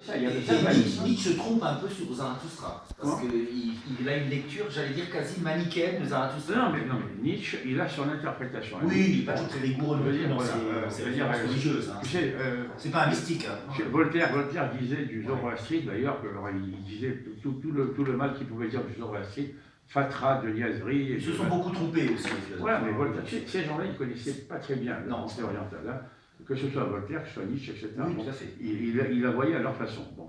Ça, il y a le Nietzsche se trompe un peu sur Zarathustra, parce qu'il a une lecture, j'allais dire, quasi manichéenne de Zarathustra. Non, mais Nietzsche, il a son interprétation. Oui, il n'est pas tout très rigoureux, c'est religieuse. C'est pas un mystique. Voltaire disait du zoroastrisme, d'ailleurs, il disait tout le mal qu'il pouvait dire du zoroastrisme, fatras, de niaiserie. Ils se sont beaucoup trompés aussi. Voilà, mais Voltaire, ces gens-là, ils ne connaissaient pas très bien la pensée orientale. Hein. Que ce soit Voltaire, que ce soit Nietzsche, etc. Oui, tout à fait. Il la voyait à leur façon. Bon.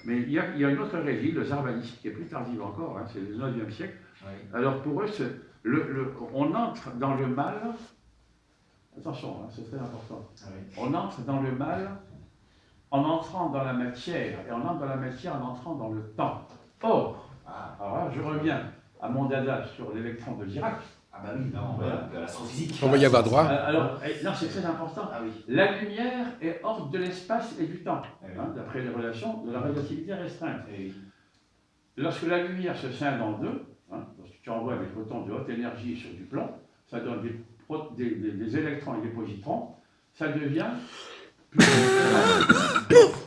Mais il y a une autre hérésie, le zarvanisme, qui est plus tardive encore, hein, c'est le 9e siècle. Oui. Alors pour eux, on entre dans le mal, attention, hein, c'est très important, on entre dans le mal en entrant dans la matière, et on entre dans la matière en entrant dans le temps. Or, alors là, je reviens à mon dada sur l'électron de Dirac. Ah bah oui, non, voilà, de l'astrophysique. On va y avoir droit. Alors, non, c'est très important. Ah oui. La lumière est hors de l'espace et du temps, d'après les relations de la relativité restreinte. Lorsque la lumière se scinde en deux, lorsque tu envoies des photons de haute énergie sur du plomb, ça donne des électrons et des positrons, ça devient plus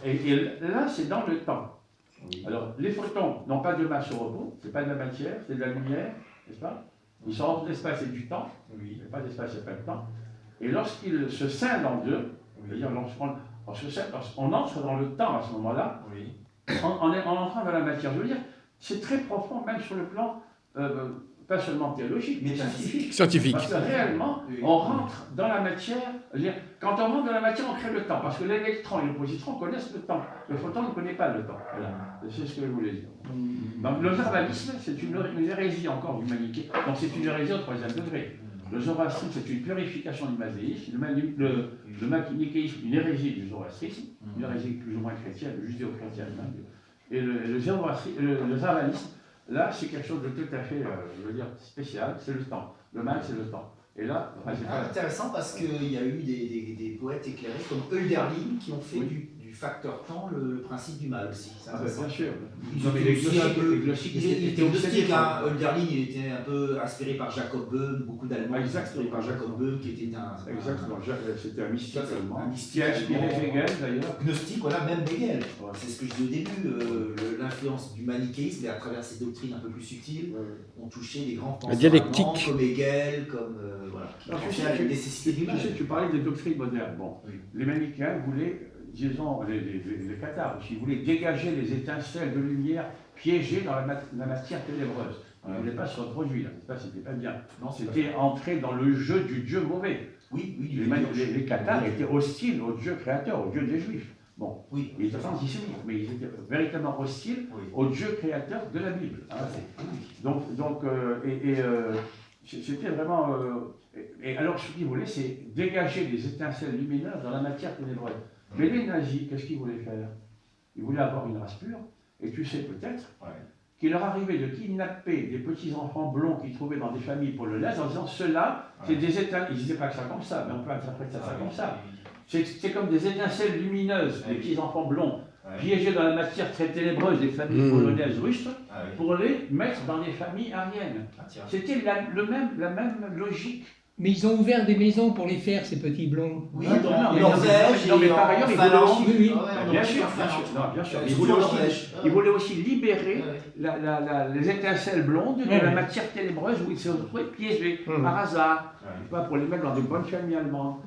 et là, c'est dans le temps. Oui. Alors, les photons n'ont pas de masse au repos, c'est pas de la matière, c'est de la lumière, n'est-ce pas? Ils sont hors de l'espace et du temps, il n'y a pas d'espace et pas de temps. Et lorsqu'ils se scindent en deux, c'est-à-dire lorsqu'on entre dans le temps à ce moment-là, en entrant dans la matière. Je veux dire, c'est très profond, même sur le plan, pas seulement théologique, mais scientifique. Parce que réellement, on rentre dans la matière. Quand on rentre dans la matière, on crée le temps. Parce que l'électron et le positron connaissent le temps. Le photon ne connaît pas le temps. Voilà. C'est ce que je voulais dire. Donc le zarvanisme, c'est une hérésie encore du manichéisme. Donc c'est une hérésie au 3e degré. Le zoroastrisme, c'est une purification du mazéisme. Le manichéisme, une hérésie du zoroastrisme, une hérésie plus ou moins chrétienne, judéo-chrétienne. Et le zarvanisme, là, c'est quelque chose de tout à fait, je veux dire, spécial, c'est le temps. Le mal, c'est le temps. Et là, intéressant parce qu'il y a eu des poètes éclairés comme Hölderlin qui ont fait du facteur temps le principe du mal aussi. Bien sûr. Il était gnostique. Hölderlin, il était un peu inspiré par Jacob Böhm, beaucoup d'Allemands inspirés par Jacob Böhm, qui était exactement, c'était un mystique allemand. Qui a inspiré Hegel d'ailleurs. Gnostique, voilà, même Hegel. C'est ce que je disais au début, l'influence du manichéisme, et à travers ces doctrines un peu plus subtiles, ont touché les grands penseurs allemands, comme Hegel, comme qui pensaient à la nécessité du mal. Tu parlais des doctrines modernes. Bon, les manichéens voulaient, disons, les cathares aussi, voulaient dégager les étincelles de lumière piégées dans la matière ténébreuse. Ils ne voulaient pas se reproduire, c'était pas bien. Non, c'était entrer dans le jeu du Dieu mauvais. Les cathares étaient hostiles au Dieu créateur, au Dieu des Juifs. Bon, ils étaient antisémites, mais ils étaient véritablement hostiles au Dieu créateur de la Bible. C'était vraiment... et alors, ce qu'ils voulaient, c'est dégager les étincelles lumineuses dans la matière ténébreuse. Mais les nazis, qu'est-ce qu'ils voulaient faire? Ils voulaient avoir une race pure, et tu sais peut-être qu'il leur arrivait de kidnapper des petits-enfants blonds qu'ils trouvaient dans des familles pour le lait, en disant ceux-là, c'est des étincelles. Ils ne disaient pas que ça comme ça, mais on peut interpréter ça comme ça. C'est comme des étincelles lumineuses, des petits-enfants blonds, piégés dans la matière très ténébreuse des familles polonaises russes, pour les mettre dans des familles ariennes. C'était la même logique. Mais ils ont ouvert des maisons pour les faire, ces petits blonds. Oui, dans Norvège. Non, mais par ailleurs, ils voulaient aussi... Bien sûr. Ils voulaient aussi libérer les étincelles blondes de la matière ténébreuse où ils se retrouvaient piégés par hasard. Pas pour les mettre dans de bonnes familles allemandes.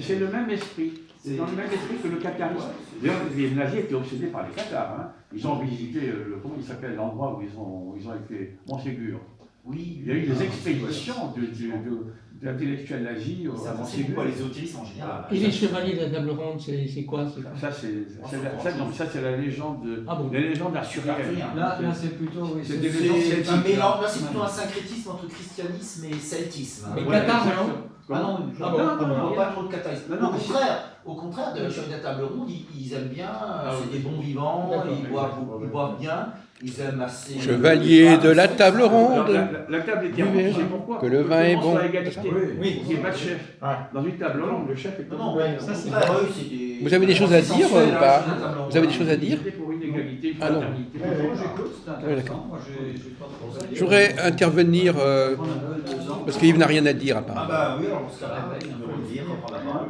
C'est le même esprit. C'est dans le même esprit que le catharisme. D'ailleurs, les nazis étaient obsédés par les cathares. Ils ont visité, comment il s'appelle, l'endroit où ils ont été, Montségur. Oui. Il y a eu des expéditions d'intellectuels nazis. Ça pensait beaucoup à l'ésotérisme en général. Et les chevaliers de la table ronde, c'est quoi? Ça, c'est la légende assyrienne. Là, c'est plutôt... C'est des légendes celtiques. Un mélange, là, c'est plutôt un syncrétisme entre christianisme et celtisme. Mais cathare, non? Ah non, non, pas trop de catharisme. Au contraire, de la chevalier de la table ronde, ils aiment bien, c'est des bons vivants, ils boivent bien. Ils aiment assez. Chevalier de la table ronde. La table était ronde, c'est pourquoi? Que le vin est bon. Oui, il n'y a pas de chef. Dans une table ronde, le chef est non, ça c'est Vous avez des choses à dire ou pas? Vous avez des choses à dire? Pour une égalité, une Ah non. fraternité. J'écoute, c'est intéressant. Moi, j'ai pas trop à dire. Je voudrais intervenir parce qu'Yves n'a rien à dire apparemment. Ah bah oui, alors on se calme, on peut le dire, on prend la parole.